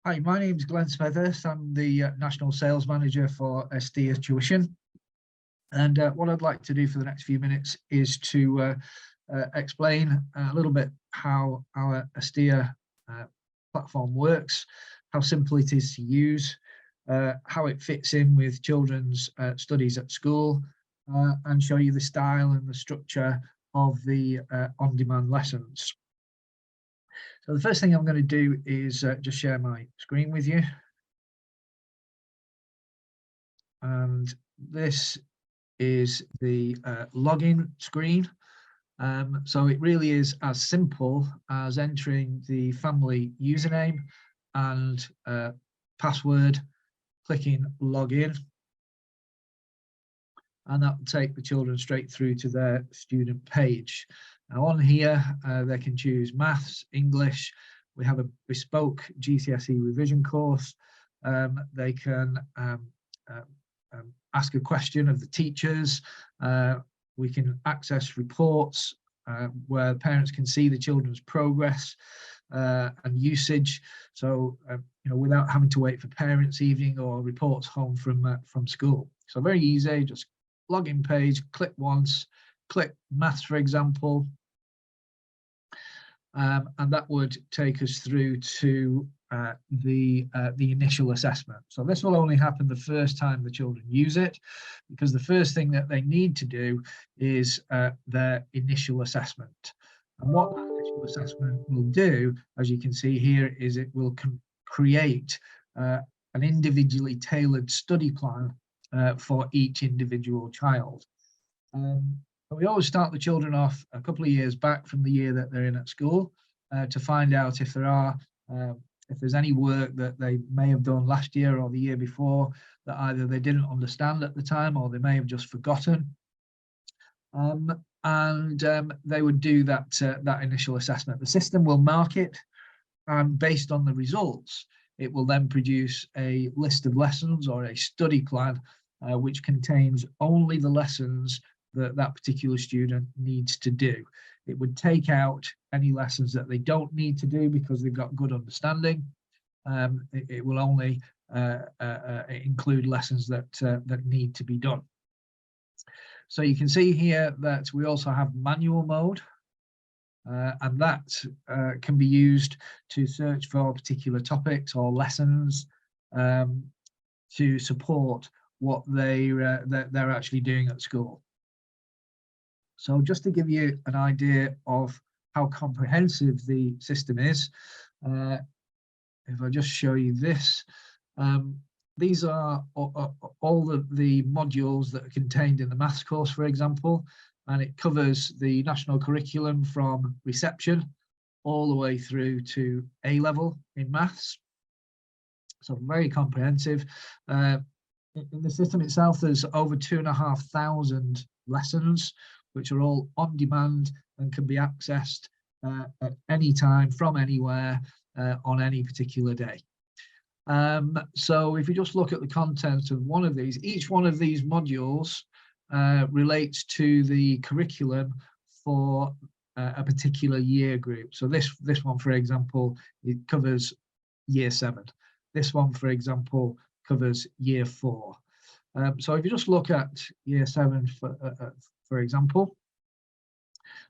Hi, my name is Glenn Smethurst. I'm the National Sales Manager for Estia Tuition. And what I'd like to do for the next few minutes is to explain a little bit how our Estia platform works, how simple it is to use, how it fits in with children's studies at school, and show you the style and the structure of the on-demand lessons. So the first thing I'm going to do is just share my screen with you. And this is the login screen. So it really is as simple as entering the family username and password, clicking login, and that will take the children straight through to their student page. Now on here, they can choose maths, English. We have a bespoke GCSE revision course. They can ask a question of the teachers. We can access reports where parents can see the children's progress and usage. So, without having to wait for parents' evening or reports home from school. So very easy, just login page, click once, click maths, for example, and that would take us through to the initial assessment. So this will only happen the first time the children use it, because the first thing that they need to do is their initial assessment. And what that initial assessment will do, as you can see here, is it will create an individually tailored study plan for each individual child. We always start the children off a couple of years back from the year that they're in at school to find out if there's any work that they may have done last year or the year before that either they didn't understand at the time or they may have just forgotten. They would do that initial assessment. The system will mark it, and based on the results, it will then produce a list of lessons or a study plan which contains only the lessons that particular student needs to do. It would take out any lessons that they don't need to do because they've got good understanding. It will only include lessons that need to be done. So you can see here that we also have manual mode, and that can be used to search for particular topics or lessons to support what they're actually doing at school. So just to give you an idea of how comprehensive the system is, if I just show you this, these are all the modules that are contained in the maths course, for example, and it covers the national curriculum from reception all the way through to A level in maths. So very comprehensive. In the system itself, there's over 2,500 lessons, which are all on demand and can be accessed at any time from anywhere on any particular day. So if you just look at the content of one of these, each one of these modules relates to the curriculum for a particular year group. So this one, for example, it covers year 7. This one, for example, covers year 4. So if you just look at year 7, for example,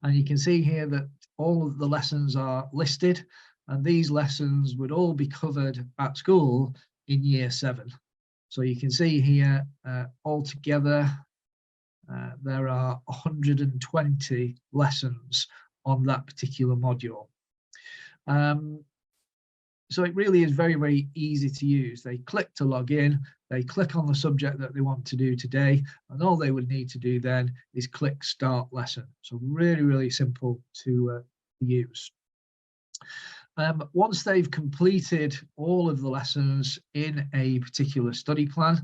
and you can see here that all of the lessons are listed, and these lessons would all be covered at school in year 7. So you can see here altogether there are 120 lessons on that particular module. So it really is very, very easy to use. They click to log in, they click on the subject that they want to do today, and all they would need to do then is click start lesson. So really, really simple to use. Once they've completed all of the lessons in a particular study plan,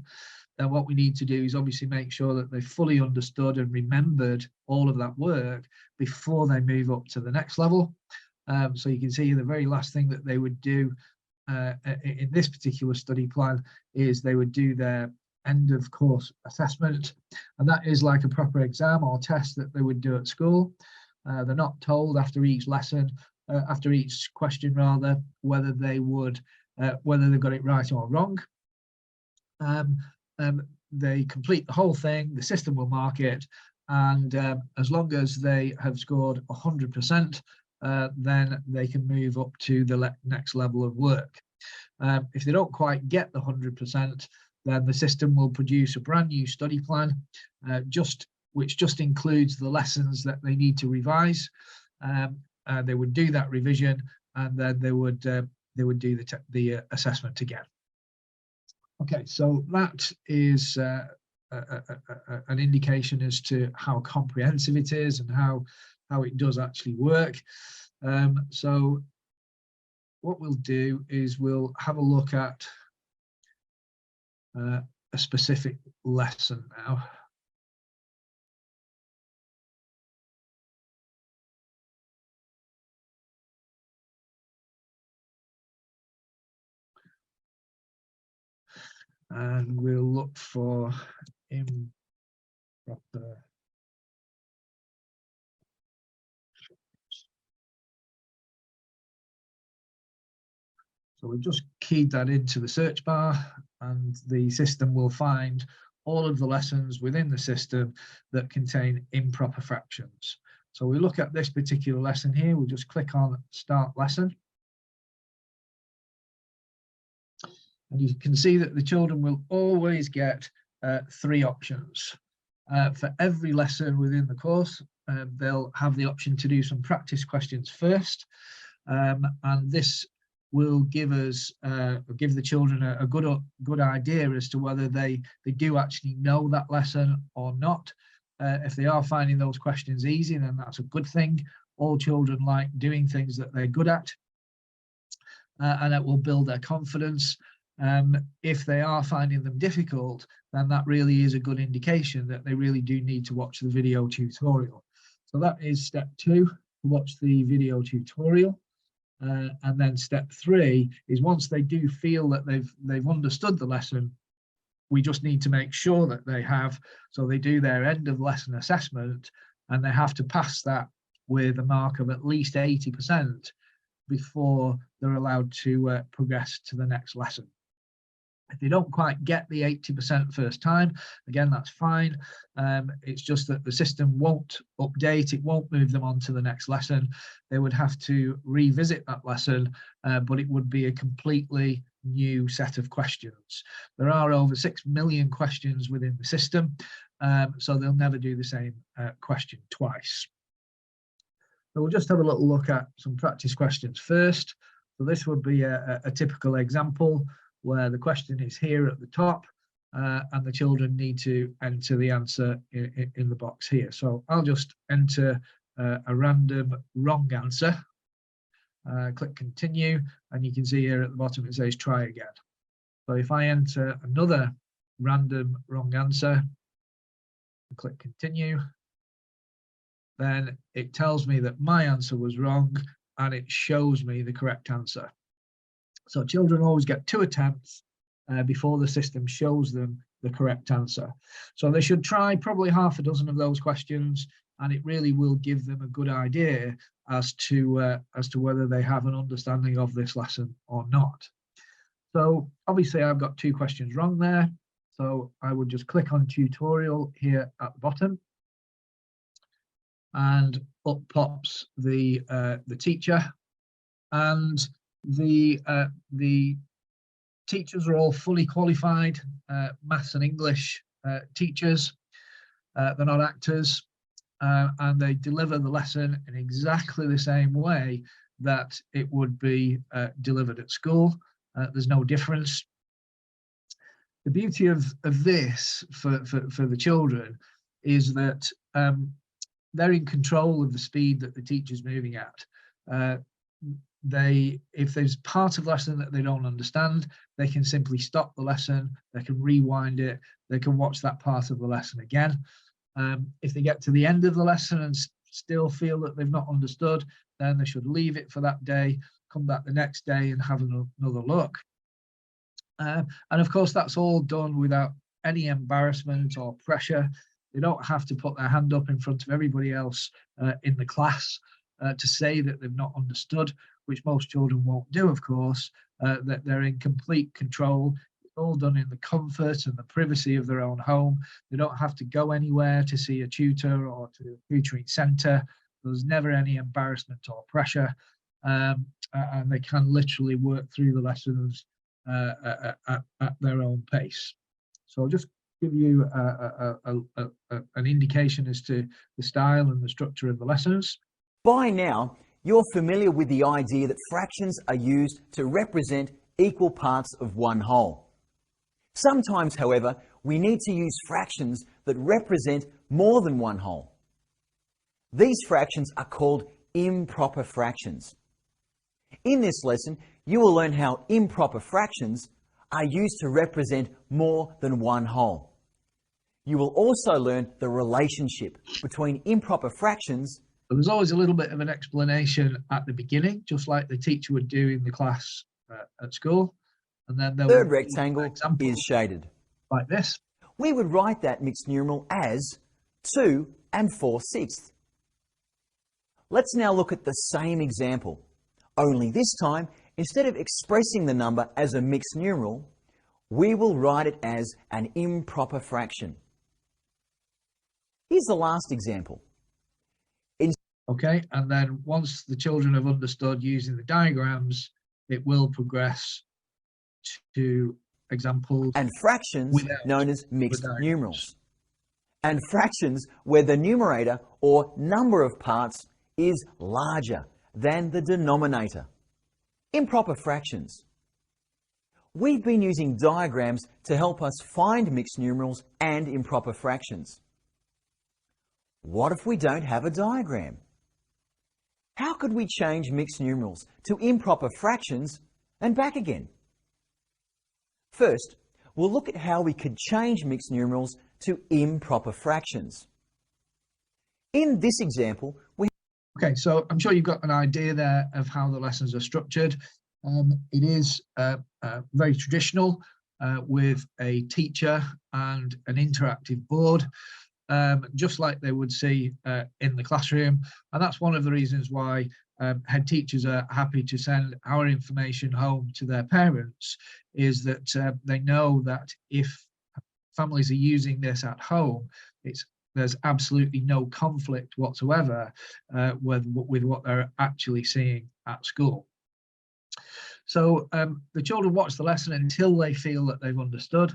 then what we need to do is obviously make sure that they fully understood and remembered all of that work before they move up to the next level. So you can see the very last thing that they would do in this particular study plan is they would do their end of course assessment, and that is like a proper exam or test that they would do at school. They're not told after each lesson, after each question rather, whether they would whether they've got it right or wrong. They complete the whole thing, the system will mark it, and as long as they have scored 100%, then they can move up to the next level of work. If they don't quite get the 100%, then the system will produce a brand new study plan, which just includes the lessons that they need to revise. They would do that revision, and then they would do the assessment again. Okay, so that is an indication as to how comprehensive it is and how it does actually work. So what we'll do is we'll have a look at a specific lesson now. And we'll look for improper. So we've just keyed that into the search bar, and the system will find all of the lessons within the system that contain improper fractions. So we look at this particular lesson here, we'll just click on Start Lesson. And you can see that the children will always get 3 options. For every lesson within the course, they'll have the option to do some practice questions first. And this will give the children a good idea as to whether they do actually know that lesson or not. If they are finding those questions easy, then that's a good thing. All children like doing things that they're good at, and it will build their confidence. If they are finding them difficult, then that really is a good indication that they really do need to watch the video tutorial. So that is step 2, watch the video tutorial. And then step 3 is once they do feel that they've understood the lesson, we just need to make sure that they have. So they do their end of lesson assessment, and they have to pass that with a mark of at least 80% before they're allowed to progress to the next lesson. If they don't quite get the 80% first time, again, that's fine. It's just that the system won't update, it won't move them on to the next lesson. They would have to revisit that lesson, but it would be a completely new set of questions. There are over 6 million questions within the system, so they'll never do the same question twice. So we'll just have a little look at some practice questions first. So this would be a typical example where the question is here at the top, and the children need to enter the answer in the box here. So I'll just enter a random wrong answer, click continue, and you can see here at the bottom it says try again. So if I enter another random wrong answer, click continue, then it tells me that my answer was wrong, and it shows me the correct answer. So children always get 2 attempts before the system shows them the correct answer. So they should try probably half a dozen of those questions, and it really will give them a good idea as to whether they have an understanding of this lesson or not. So obviously I've got 2 questions wrong there. So I would just click on tutorial here at the bottom, and up pops the teacher, and the teachers are all fully qualified maths and English teachers. They're not actors, and they deliver the lesson in exactly the same way that it would be delivered at school. There's no difference. The beauty of this for the children is that they're in control of the speed that the teacher's moving at. If there's part of the lesson that they don't understand, they can simply stop the lesson, they can rewind it, they can watch that part of the lesson again. If they get to the end of the lesson and still feel that they've not understood, then they should leave it for that day, come back the next day and have another look. And of course, that's all done without any embarrassment or pressure. They don't have to put their hand up in front of everybody else in the class to say that they've not understood. which most children won't do, of course, that they're in complete control. It's all done in the comfort and the privacy of their own home. They don't have to go anywhere to see a tutor or to a tutoring centre. There's never any embarrassment or pressure, and they can literally work through the lessons at their own pace. So I'll just give you an indication as to the style and the structure of the lessons. By now, you're familiar with the idea that fractions are used to represent equal parts of one whole. Sometimes, however, we need to use fractions that represent more than one whole. These fractions are called improper fractions. In this lesson, you will learn how improper fractions are used to represent more than one whole. You will also learn the relationship between improper fractions. There's always a little bit of an explanation at the beginning, just like the teacher would do in the class at school. And then the third rectangle is shaded. Like this. We would write that mixed numeral as 2 4/6. Let's now look at the same example, only this time, instead of expressing the number as a mixed numeral, we will write it as an improper fraction. Here's the last example. Okay, and then once the children have understood using the diagrams, it will progress to examples and fractions known as mixed numerals. And fractions where the numerator or number of parts is larger than the denominator. Improper fractions. We've been using diagrams to help us find mixed numerals and improper fractions. What if we don't have a diagram? How could we change mixed numerals to improper fractions and back again? First, we'll look at how we could change mixed numerals to improper fractions. In this example, Okay, so I'm sure you've got an idea there of how the lessons are structured. It is very traditional with a teacher and an interactive board, just like they would see in the classroom. And that's one of the reasons why head teachers are happy to send our information home to their parents, is that they know that if families are using this at home, there's absolutely no conflict whatsoever with what they're actually seeing at school. So the children watch the lesson until they feel that they've understood.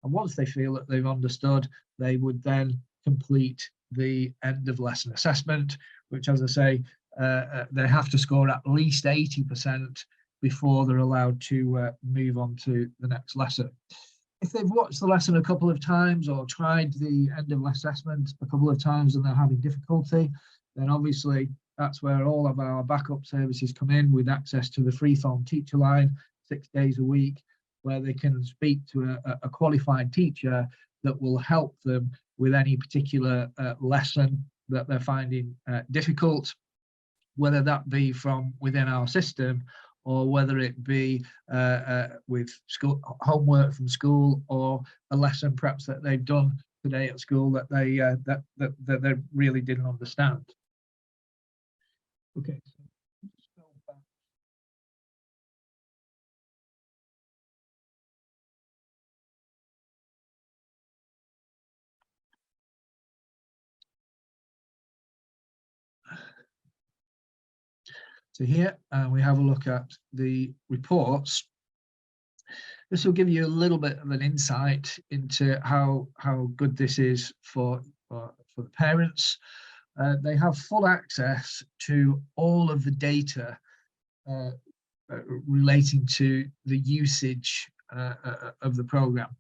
And once they feel that they've understood, they would then complete the end of lesson assessment, which, as I say, they have to score at least 80% before they're allowed to move on to the next lesson. If they've watched the lesson a couple of times or tried the end of lesson assessment a couple of times and they're having difficulty, then obviously that's where all of our backup services come in, with access to the free phone teacher line 6 days a week, where they can speak to a qualified teacher that will help them with any particular lesson that they're finding difficult, whether that be from within our system or whether it be with school homework from school, or a lesson perhaps that they've done today at school that they really didn't understand. Okay. So here we have a look at the reports. This will give you a little bit of an insight into how good this is for the parents. They have full access to all of the data relating to the usage of the program.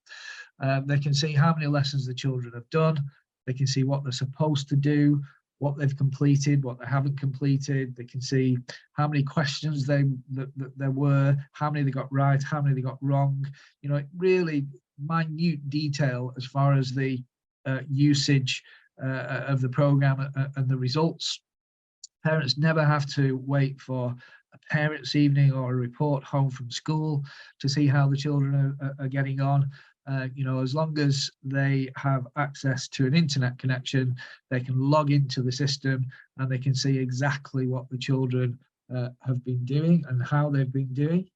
They can see how many lessons the children have done. They can see what they're supposed to do, what they've completed, what they haven't completed. They can see how many questions there were, how many they got right, how many they got wrong. You know, really minute detail as far as the usage of the program and the results. Parents never have to wait for a parents' evening or a report home from school to see how the children are getting on. You know, as long as they have access to an internet connection, they can log into the system and they can see exactly what the children have been doing and how they've been doing.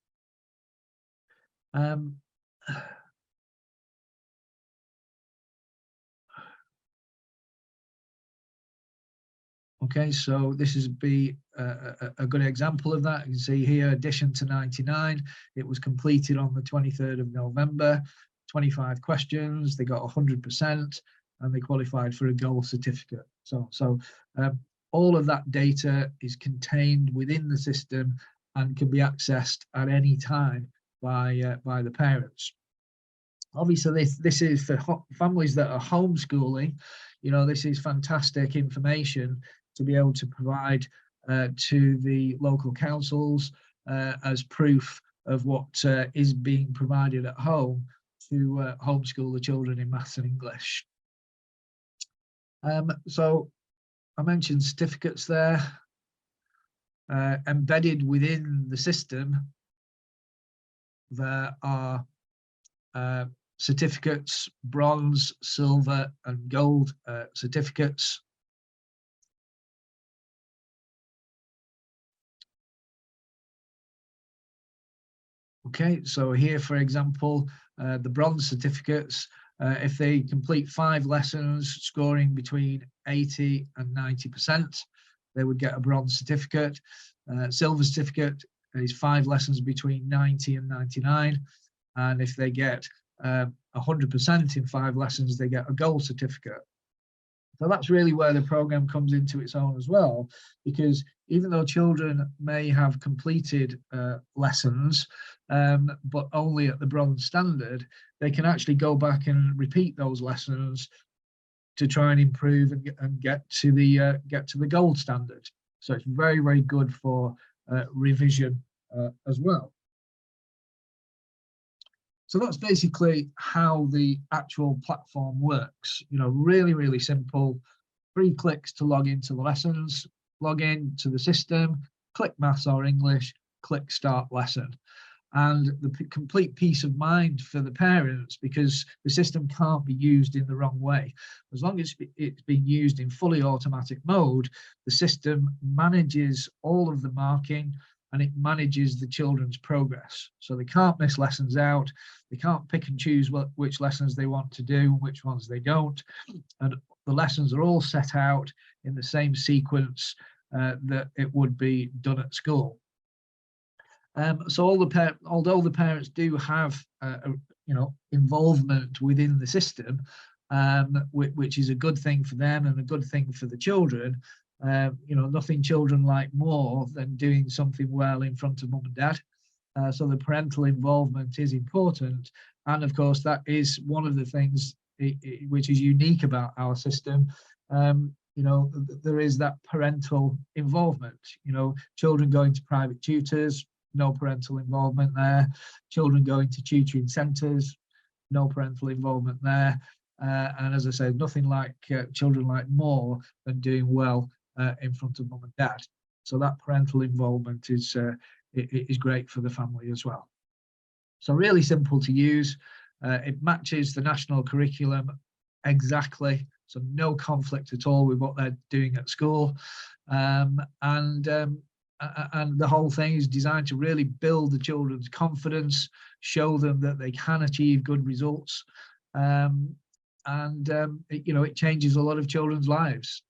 Okay, so this is a good example of that. You can see here, addition to 99. It was completed on the 23rd of November, 25 questions, they got 100%, and they qualified for a gold certificate. So all of that data is contained within the system and can be accessed at any time by the parents. Obviously, this is for families that are homeschooling. You know, this is fantastic information to be able to provide to the local councils as proof of what is being provided at home to homeschool the children in maths and English. So I mentioned certificates there. Embedded within the system, there are certificates, bronze, silver and gold certificates. Okay, so here, for example, the bronze certificates, if they complete 5 lessons scoring between 80 and 90%, they would get a bronze certificate. Silver certificate is 5 lessons between 90 and 99. And if they get 100% in 5 lessons, they get a gold certificate. So that's really where the program comes into its own as well, because even though children may have completed lessons, but only at the bronze standard, they can actually go back and repeat those lessons to try and improve and get to the gold standard. So it's very, very good for revision as well. So that's basically how the actual platform works. You know, really, really simple. 3 clicks to log into the lessons, log in to the system, click maths or English, click start lesson. And the complete peace of mind for the parents, because the system can't be used in the wrong way. As long as it's being used in fully automatic mode, the system manages all of the marking and it manages the children's progress. So they can't miss lessons out. They can't pick and choose which lessons they want to do and which ones they don't. And the lessons are all set out in the same sequence that it would be done at school. So although the parents do have involvement within the system, which is a good thing for them and a good thing for the children, nothing children like more than doing something well in front of mum and dad. So the parental involvement is important, and of course that is one of the things which is unique about our system. There is that parental involvement. Children going to private tutors, no parental involvement there. Children going to tutoring centres, no parental involvement there. And as I said, nothing like children like more than doing well in front of mum and dad. So that parental involvement is great for the family as well. So really simple to use. It matches the national curriculum exactly, so no conflict at all with what they're doing at school. And the whole thing is designed to really build the children's confidence, show them that they can achieve good results. It changes a lot of children's lives.